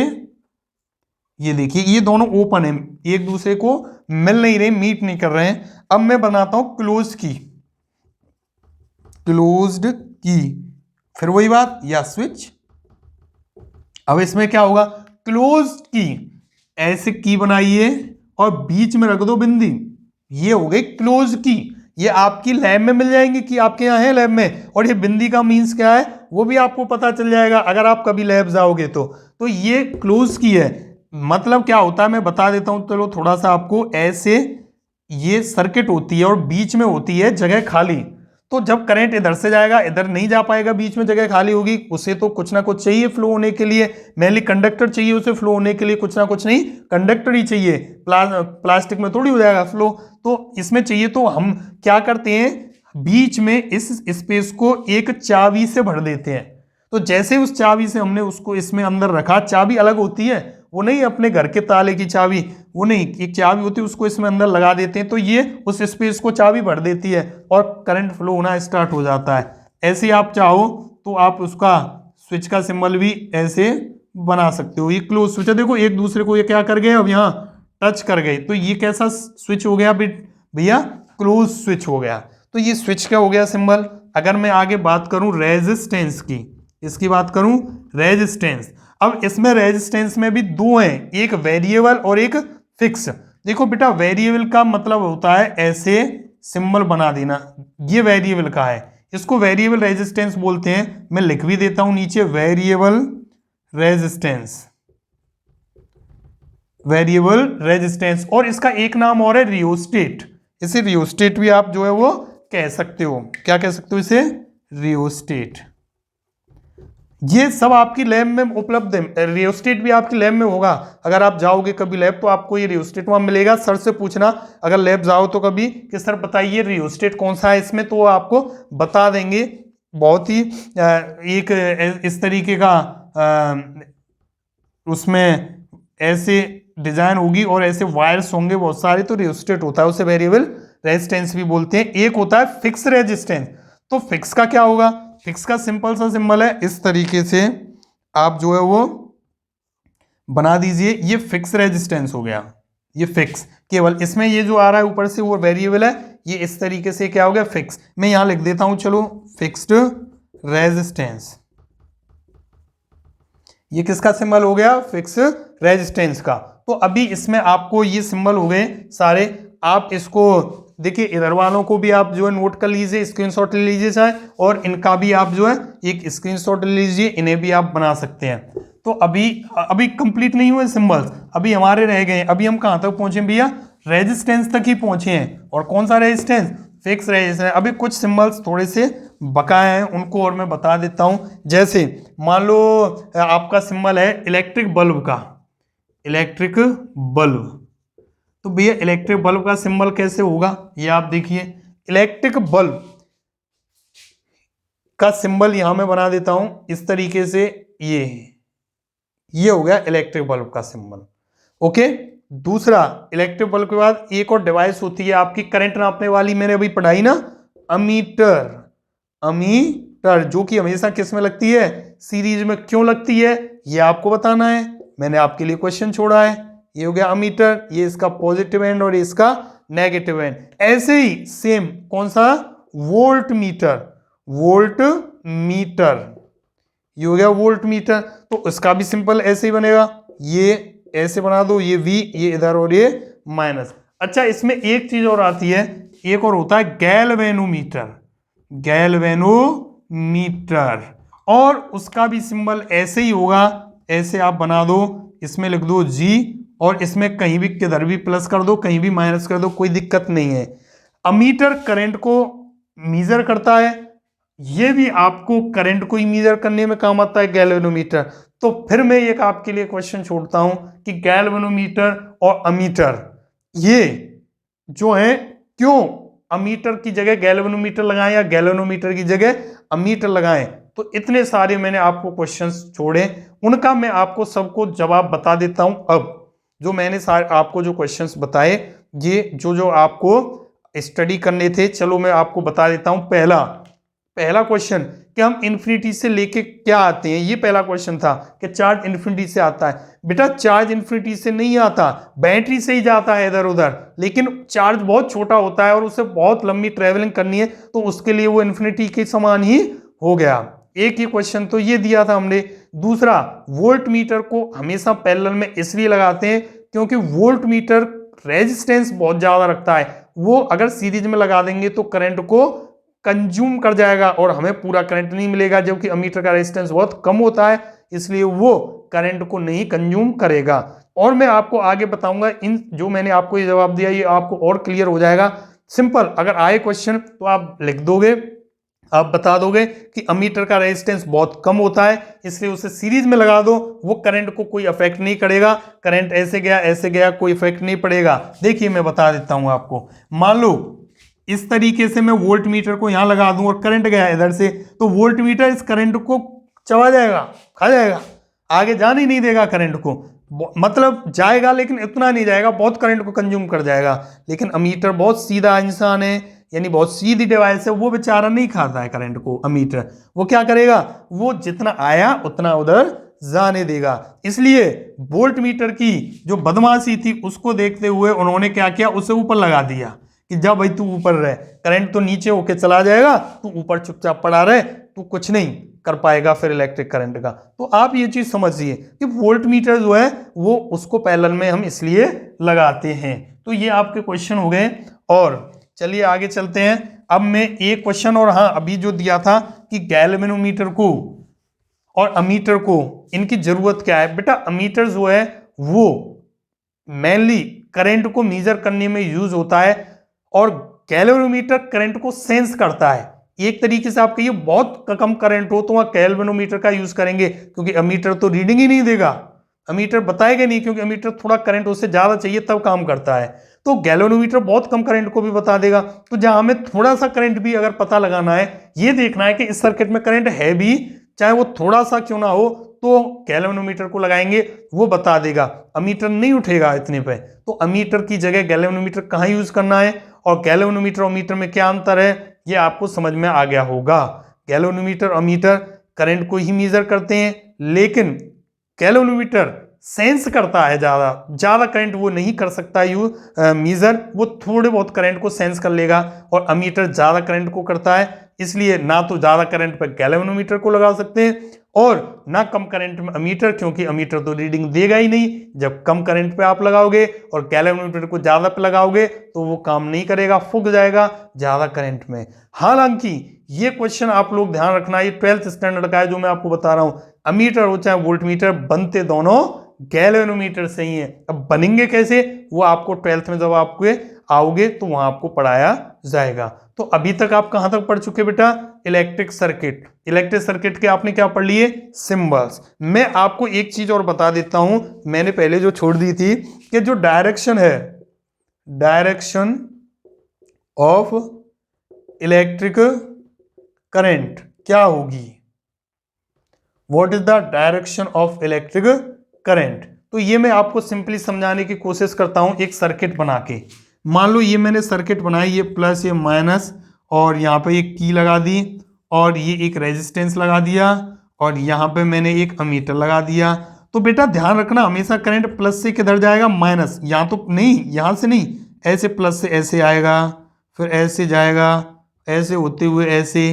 ये देखिए ये दोनों ओपन है, एक दूसरे को मिल नहीं रहे, मीट नहीं कर रहे हैं। अब मैं बनाता हूं क्लोज की, क्लोज्ड की, फिर वही बात, या स्विच। अब इसमें क्या होगा, क्लोज की, ऐसे की बनाइए और बीच में रख दो बिंदी, ये हो गई क्लोज की। ये आपकी लैब में मिल जाएंगे कि आपके यहाँ है लैब में, और ये बिंदी का मीन्स क्या है वो भी आपको पता चल जाएगा अगर आप कभी लैब जाओगे तो ये क्लोज की है। मतलब क्या होता है मैं बता देता हूं, चलो थोड़ा सा आपको। ऐसे ये सर्किट होती है और बीच में होती है जगह खाली, तो जब करंट इधर से जाएगा इधर नहीं जा पाएगा, बीच में जगह खाली होगी, उसे तो कुछ ना कुछ चाहिए फ्लो होने के लिए, मेनली कंडक्टर चाहिए उसे फ्लो होने के लिए, कुछ ना कुछ नहीं कंडक्टर ही चाहिए, प्लास्टिक में थोड़ी हो जाएगा फ्लो, तो इसमें चाहिए। तो हम क्या करते हैं, बीच में इस स्पेस को एक चाबी से भर देते हैं। तो जैसे उस चाबी से हमने उसको इसमें अंदर रखा, चाबी अलग होती है, वो नहीं अपने घर के ताले की चाबी, वो नहीं, एक चाबी होती है उसको इसमें अंदर लगा देते हैं, तो ये उस स्पेस को चाबी भर देती है और करंट फ्लो होना स्टार्ट हो जाता है। ऐसे आप चाहो तो आप उसका स्विच का सिंबल भी ऐसे बना सकते हो। ये क्लोज स्विच है, देखो एक दूसरे को ये क्या कर गए, अब यहाँ टच कर गए, तो ये कैसा स्विच हो गया भैया, क्लोज स्विच हो गया। तो ये स्विच क्या हो गया सिंबल। अगर मैं आगे बात करूं रेजिस्टेंस की, इसकी बात करूं रेजिस्टेंस, अब इसमें रेजिस्टेंस में भी दो हैं, एक वेरिएबल और एक फिक्स। देखो बेटा वेरिएबल का मतलब होता है ऐसे सिंबल बना देना, ये वेरिएबल का है, इसको वेरिएबल रेजिस्टेंस बोलते हैं। मैं लिख भी देता हूं नीचे, वेरिएबल रेजिस्टेंस, वेरिएबल रेजिस्टेंस। और इसका एक नाम और है रियोस्टेट, इसे रियोस्टेट भी आप जो है वो कह सकते हो। क्या कह सकते हो इसे, रियोस्टेट। ये सब आपकी लैब में उपलब्ध है, रियोस्टेट भी आपकी लैब में होगा। अगर आप जाओगे कभी लैब तो आपको ये रियोस्टेट वहां मिलेगा, सर से पूछना अगर लैब जाओ तो कभी कि सर बताइए रियोस्टेट कौन सा है इसमें, तो वो आपको बता देंगे। बहुत ही एक इस तरीके का उसमें ऐसे डिजाइन होगी और ऐसे वायर्स होंगे बहुत सारे, तो रियोस्टेट होता है, उसे वेरिएबल रेजिस्टेंस भी बोलते हैं। एक होता है फिक्स रेजिस्टेंस, तो फिक्स का क्या होगा, फिक्स का सिंपल सा सिंबल है, इस तरीके से आप जो है वो बना दीजिए, ये फिक्स रेजिस्टेंस हो गया, ये फिक्स। केवल इसमें ये जो आ रहा है ऊपर से वो वेरिएबल है, ये इस तरीके से क्या हो गया फिक्स। मैं यहां लिख देता हूं चलो, फिक्स्ड रेजिस्टेंस, ये किसका सिंबल हो गया, फिक्स रेजिस्टेंस का। तो अभी इसमें आपको ये सिंबल हो गए सारे, आप इसको देखिए, इधर वालों को भी आप जो है नोट कर लीजिए, स्क्रीनशॉट ले लीजिए चाहे, और इनका भी आप जो है एक स्क्रीनशॉट ले लीजिए, इन्हें भी आप बना सकते हैं। तो अभी कंप्लीट नहीं हुए सिंबल्स, अभी हमारे रह गए। अभी हम कहां तक पहुंचे भैया, रेजिस्टेंस तक ही पहुंचे हैं। और कौन सा रेजिस्टेंस, फिक्स रेजिस्टेंस। अभी कुछ सिंबल्स थोड़े से बकाए हैं, उनको और मैं बता देता हूं। जैसे मान लो आपका सिंबल है इलेक्ट्रिक बल्ब का, इलेक्ट्रिक बल्ब, तो भैया इलेक्ट्रिक बल्ब का सिंबल कैसे होगा, ये आप देखिए, इलेक्ट्रिक बल्ब का सिंबल यहां मैं बना देता हूं इस तरीके से, ये हो गया इलेक्ट्रिक बल्ब का सिंबल। ओके, दूसरा इलेक्ट्रिक बल्ब के बाद एक और डिवाइस होती है आपकी करंट नापने वाली, मैंने अभी पढ़ाई ना, अमीटर, अमीटर, जो कि हमेशा किस में लगती है, सीरीज में। क्यों लगती है ये आपको बताना है, मैंने आपके लिए क्वेश्चन छोड़ा है। ये हो गया अमीटर, ये इसका पॉजिटिव एंड और इसका नेगेटिव एंड। ऐसे ही सेम कौन सा, वोल्ट मीटर, वोल्ट मीटर, ये हो गया वोल्ट मीटर। तो इसका भी सिंपल ऐसे ही बनेगा, ये ऐसे बना दो, ये V, ये इधर और ये माइनस। अच्छा इसमें एक चीज और आती है, एक और होता है गैल्वेनोमीटर, गैल्वेनोमीटर, और उसका भी सिंबल ऐसे ही होगा, ऐसे आप बना दो, इसमें लिख दो G, और इसमें कहीं भी किधर भी प्लस कर दो कहीं भी माइनस कर दो, कोई दिक्कत नहीं है। अमीटर करंट को मीजर करता है, ये भी आपको करंट को ही मीजर करने में काम आता है गैल्वेनोमीटर। तो फिर मैं एक आपके लिए क्वेश्चन छोड़ता हूं कि गैल्वेनोमीटर और अमीटर ये जो है, क्यों अमीटर की जगह गैल्वेनोमीटर लगाएं या गैल्वेनोमीटर की जगह अमीटर लगाएं। तो इतने सारे मैंने आपको क्वेश्चंस छोड़े, उनका मैं आपको सबको जवाब बता देता हूं। अब जो मैंने आपको जो क्वेश्चंस बताए, ये जो आपको स्टडी करने थे, चलो मैं आपको बता देता हूं। पहला क्वेश्चन कि हम इन्फिनिटी से लेके क्या आते हैं, ये पहला क्वेश्चन था कि चार्ज इन्फिनिटी से आता है। बेटा चार्ज इन्फिनिटी से नहीं आता, बैटरी से ही जाता है इधर उधर, लेकिन चार्ज बहुत छोटा होता है और उसे बहुत लंबी ट्रेवलिंग करनी है, तो उसके लिए वो इन्फिनिटी के समान ही हो गया। एक ही क्वेश्चन तो ये दिया था हमने। दूसरा, वोल्ट मीटर को हमेशा पैरेलल में इसलिए लगाते हैं क्योंकि वोल्ट मीटर रेजिस्टेंस बहुत ज्यादा रखता है, वो अगर सीरीज में लगा देंगे तो करंट को कंज्यूम कर जाएगा और हमें पूरा करंट नहीं मिलेगा, जबकि अमीटर का रेजिस्टेंस बहुत कम होता है, इसलिए वो करंट को नहीं कंज्यूम करेगा। और मैं आपको आगे बताऊंगा, इन जो मैंने आपको ये जवाब दिया ये आपको और क्लियर हो जाएगा। सिंपल, अगर आए क्वेश्चन तो आप लिख दोगे, आप बता दोगे कि अमीटर का रेजिस्टेंस बहुत कम होता है, इसलिए उसे सीरीज में लगा दो, वो करंट को कोई अफेक्ट नहीं करेगा, करंट ऐसे गया कोई इफेक्ट नहीं पड़ेगा। देखिए मैं बता देता हूं आपको, मान लो इस तरीके से मैं वोल्ट मीटर को यहां लगा दूं और करंट गया इधर से, तो वोल्ट मीटर इस करंट को चबा जाएगा, खा जाएगा, आगे जाने ही नहीं देगा करंट को, मतलब जाएगा लेकिन इतना नहीं जाएगा, बहुत करंट को कंज्यूम कर जाएगा। लेकिन अमीटर बहुत सीधा इंसान है, यानी बहुत सीधी डिवाइस है, वो बेचारा नहीं खाता है करंट को। अमीटर वो क्या करेगा, वो जितना आया उतना उधर जाने देगा। इसलिए वोल्ट मीटर की जो बदमाशी थी उसको देखते हुए उन्होंने क्या किया, उसे ऊपर लगा दिया कि जा भाई तू ऊपर रह, करंट तो नीचे होके चला जाएगा, तू ऊपर चुपचाप पड़ा रहे, तू कुछ नहीं कर पाएगा फिर इलेक्ट्रिक करंट का। तो आप ये चीज समझिए कि वोल्ट मीटर जो है वो उसको पैरेलल में हम इसलिए लगाते हैं। तो ये आपके क्वेश्चन हो गए। और चलिए आगे चलते हैं। अब मैं एक क्वेश्चन और, हाँ अभी जो दिया था कि गैल्वेनोमीटर को और अमीटर को इनकी जरूरत क्या है। बेटा अमीटर जो है वो मेनली करंट को मेजर करने में यूज होता है और गैल्वेनोमीटर करंट को सेंस करता है। एक तरीके से आप कहिए बहुत कम करंट हो तो वहां गैल्वेनोमीटर का यूज करेंगे, क्योंकि अमीटर तो रीडिंग ही नहीं देगा, अमीटर बताएगा नहीं, क्योंकि अमीटर थोड़ा करंट उससे ज्यादा चाहिए तब काम करता है। तो गैल्वेनोमीटर बहुत कम करंट को भी बता देगा। तो जहां हमें थोड़ा सा करंट भी अगर पता लगाना है, ये देखना है कि इस सर्किट में करंट है भी, चाहे वो थोड़ा सा क्यों ना हो, तो गैल्वेनोमीटर को लगाएंगे, वो बता देगा। अमीटर नहीं उठेगा इतने पे, तो अमीटर की जगह गैल्वेनोमीटर कहाँ यूज करना है और गैल्वेनोमीटर और मीटर में क्या अंतर है, ये आपको समझ में आ गया होगा। गैल्वेनोमीटर और मीटर करंट को ही मेजर करते हैं, लेकिन गैल्वेनोमीटर सेंस करता है, ज्यादा करंट वो नहीं कर सकता मेजर, वो थोड़े बहुत करंट को सेंस कर लेगा, और अमीटर ज्यादा करंट को करता है। इसलिए ना तो ज्यादा करंट पर गैल्वेनोमीटर को लगा सकते हैं और ना कम करंट में अमीटर, क्योंकि अमीटर तो रीडिंग देगा ही नहीं। जब कम करंट पे आप लगाओगे और गैल्वेनोमीटर को ज्यादा पे लगाओगे तो वो काम नहीं करेगा, फूक जाएगा ज्यादा करंट में। हालांकि ये क्वेश्चन आप लोग ध्यान रखना, ये 12th स्टैंडर्ड का है जो मैं आपको बता रहा हूं। अमीटर हो चाहे वोल्ट मीटर, बनते दोनों गैल्वेनोमीटर से ही है। अब बनेंगे कैसे, वो आपको 12th में जब आपके आओगे तो वहां आपको पढ़ाया जाएगा। तो अभी तक आप कहां तक पढ़ चुके बेटा, इलेक्ट्रिक सर्किट। इलेक्ट्रिक सर्किट के आपने क्या पढ़ लिए, सिंबल्स। मैं आपको एक चीज और बता देता हूं, मैंने पहले जो छोड़ दी थी, कि जो डायरेक्शन है, डायरेक्शन ऑफ इलेक्ट्रिक करंट क्या होगी, what is the direction of electric current. तो ये मैं आपको सिंपली समझाने की कोशिश करता हूं एक सर्किट बना के। मान लो ये मैंने सर्किट बनाई, ये प्लस ये माइनस, और यहाँ पे एक की लगा दी, और ये एक रेजिस्टेंस लगा दिया, और यहाँ पे मैंने एक अमीटर लगा दिया। तो बेटा ध्यान रखना, हमेशा करंट प्लस से किधर जाएगा, माइनस। यहाँ तो नहीं, यहाँ से नहीं, ऐसे प्लस से ऐसे आएगा, फिर ऐसे जाएगा, ऐसे होते हुए ऐसे,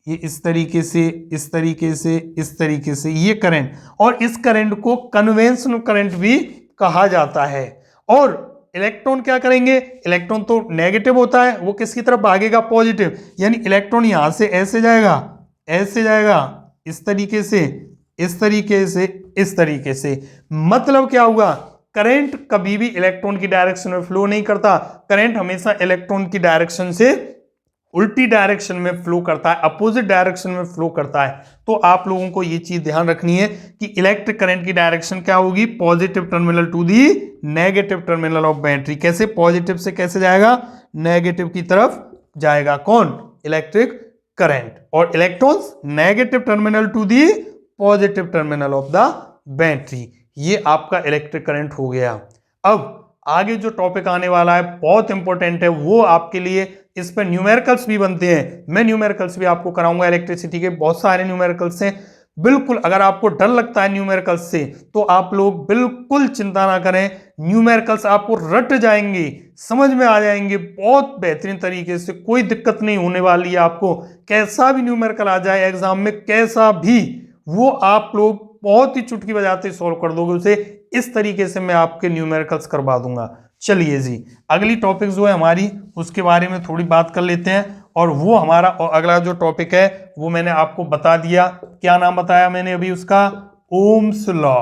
ये इस तरीके से, इस तरीके से, इस तरीके से, ये करंट। और इस करंट को कन्वेंशनल करंट भी कहा जाता है। और इलेक्ट्रॉन क्या करेंगे, इलेक्ट्रॉन तो नेगेटिव होता है, वो किसकी तरफ भागेगा, पॉजिटिव। यानी इलेक्ट्रॉन यहां से ऐसे जाएगा, ऐसे जाएगा, इस तरीके से, इस तरीके से, इस तरीके से। मतलब क्या हुआ, करंट कभी भी इलेक्ट्रॉन की डायरेक्शन में फ्लो नहीं करता, करंट हमेशा इलेक्ट्रॉन की डायरेक्शन से उल्टी डायरेक्शन में फ्लो करता है, अपोजिट डायरेक्शन में फ्लो करता है। तो आप लोगों को ये चीज ध्यान रखनी है कि इलेक्ट्रिक करंट की डायरेक्शन क्या होगी, positive terminal to the negative terminal of battery. कैसे, पॉजिटिव से कैसे जाएगा, नेगेटिव की तरफ जाएगा कौन, इलेक्ट्रिक करंट, और electrons negative terminal to the positive terminal of the battery. ये आपका इलेक्ट्रिक करंट हो गया। अब आगे जो टॉपिक आने वाला है बहुत इंपॉर्टेंट है, वो आपके लिए इस पर न्यूमेरिकल्स भी बनते हैं। मैं न्यूमेरिकल्स भी आपको कराऊंगा, इलेक्ट्रिसिटी के बहुत सारे न्यूमेरिकल्स हैं। बिल्कुल अगर आपको डर लगता है न्यूमेरिकल्स से तो आप लोग बिल्कुल चिंता ना करें, न्यूमेरिकल्स आपको रट जाएंगे, समझ में आ जाएंगे बहुत बेहतरीन तरीके से, कोई दिक्कत नहीं होने वाली है आपको। कैसा भी न्यूमेरिकल आ जाए एग्जाम में, कैसा भी, वो आप लोग बहुत ही चुटकी बजाते सॉल्व कर दोगे उसे। इस तरीके से मैं आपके न्यूमेरिकल्स करवा दूंगा। चलिए जी, अगली टॉपिक जो है हमारी, उसके बारे में थोड़ी बात कर लेते हैं। और वो हमारा अगला जो टॉपिक है वो मैंने आपको बता दिया। क्या नाम बताया मैंने अभी उसका? Ohm's law.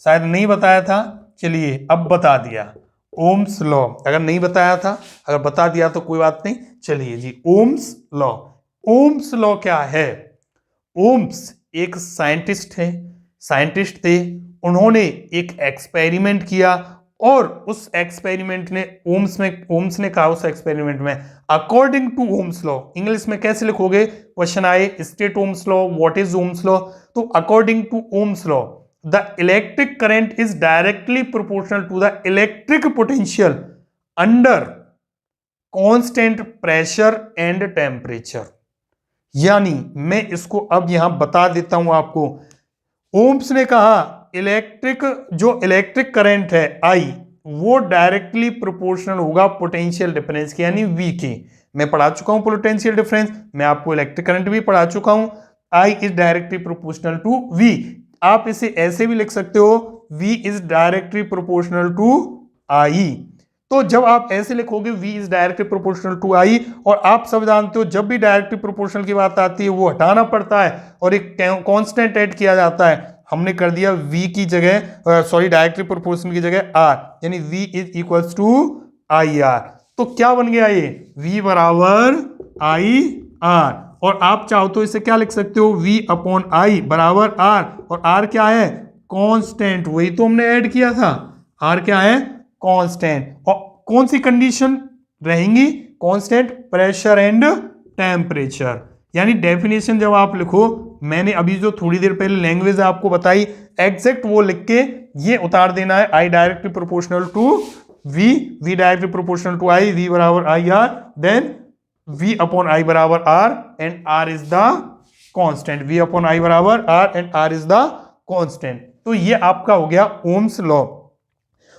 शायद नहीं बताया था, चलिए अब बता दिया। ओम्स लॉ, अगर नहीं बताया था, अगर बता दिया तो कोई बात नहीं। चलिए जी, ओम्स लॉ। ओम्स लॉ क्या है? ओम्स एक साइंटिस्ट थे। उन्होंने एक एक्सपेरिमेंट किया और उस एक्सपेरिमेंट ने ओम्स ने कहा उस एक्सपेरिमेंट में, according to Ohm's law, English में कैसे लिखोगे? क्वेश्चन आए, state Ohm's law, what is Ohm's law? तो according to Ohm's law the electric current is directly proportional to the electric potential under constant pressure and temperature. यानी मैं इसको अब यहां बता देता हूं आपको। ओम्स ने कहा इलेक्ट्रिक करंट है आई, वो डायरेक्टली प्रोपोर्शनल होगा पोटेंशियल डिफरेंस के, यानी वी के। मैं पढ़ा चुका हूं पोटेंशियल डिफरेंस, मैं आपको इलेक्ट्रिक करंट भी पढ़ा चुका हूं। I is directly proportional to V. आप इसे ऐसे भी लिख सकते हो, V is directly proportional to I. तो जब आप ऐसे लिखोगे v is directly proportional to I, और आप सब जानते हो जब भी डायरेक्टली प्रोपोर्शनल की बात आती है वो हटाना पड़ता है और एक कांस्टेंट ऐड किया जाता है। हमने कर दिया v की जगह, सॉरी डायरेक्टली प्रोपोर्शनल की जगह r, यानी v is equals to I R. तो क्या बन गया ये? v बराबर आई आर। और आप चाहो तो इसे क्या लिख सकते हो? v अपॉन आई बराबर r, और r क्या है? कांस्टेंट, वही तो हमने ऐड किया था। r क्या है? कांस्टेंट। और कौन सी कंडीशन रहेंगी? Constant pressure and temperature. यानी डेफिनेशन जब आप लिखो, मैंने अभी जो थोड़ी देर पहले लैंग्वेज आपको बताई, एग्जैक्ट वो लिख के ये उतार देना है, I directly proportional to V, V directly proportional to I, V बराबर I R, then V upon I बराबर R and R is the constant, V upon I बराबर R and R is the constant. तो ये आपका हो गया ओम्स लॉ।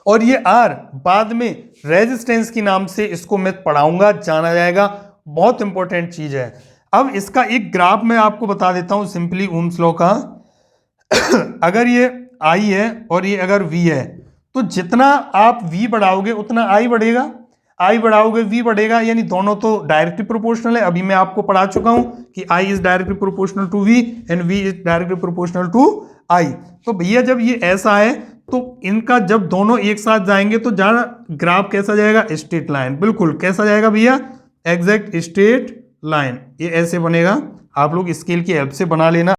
और ये आर बाद में रेजिस्टेंस के नाम से इसको मैं पढ़ाऊंगा, जाना जाएगा, बहुत इंपॉर्टेंट चीज है। अब इसका एक ग्राफ मैं आपको बता देता हूं सिंपली ओम्स लॉ का। अगर ये I है और ये अगर V है, तो जितना आप V बढ़ाओगे उतना I बढ़ेगा, I बढ़ाओगे V बढ़ेगा, यानी दोनों तो डायरेक्टली प्रोपोर्शनल है। अभी मैं आपको पढ़ा चुका हूं कि I is directly proportional to V and V is directly proportional to I। तो भैया जब ये ऐसा है तो इनका जब दोनों एक साथ जाएंगे तो ज्यादा ग्राफ कैसा जाएगा? Straight line. बिल्कुल कैसा जाएगा भैया? Exact straight line. ये ऐसे बनेगा, आप लोग स्केल की हेल्प से बना लेना।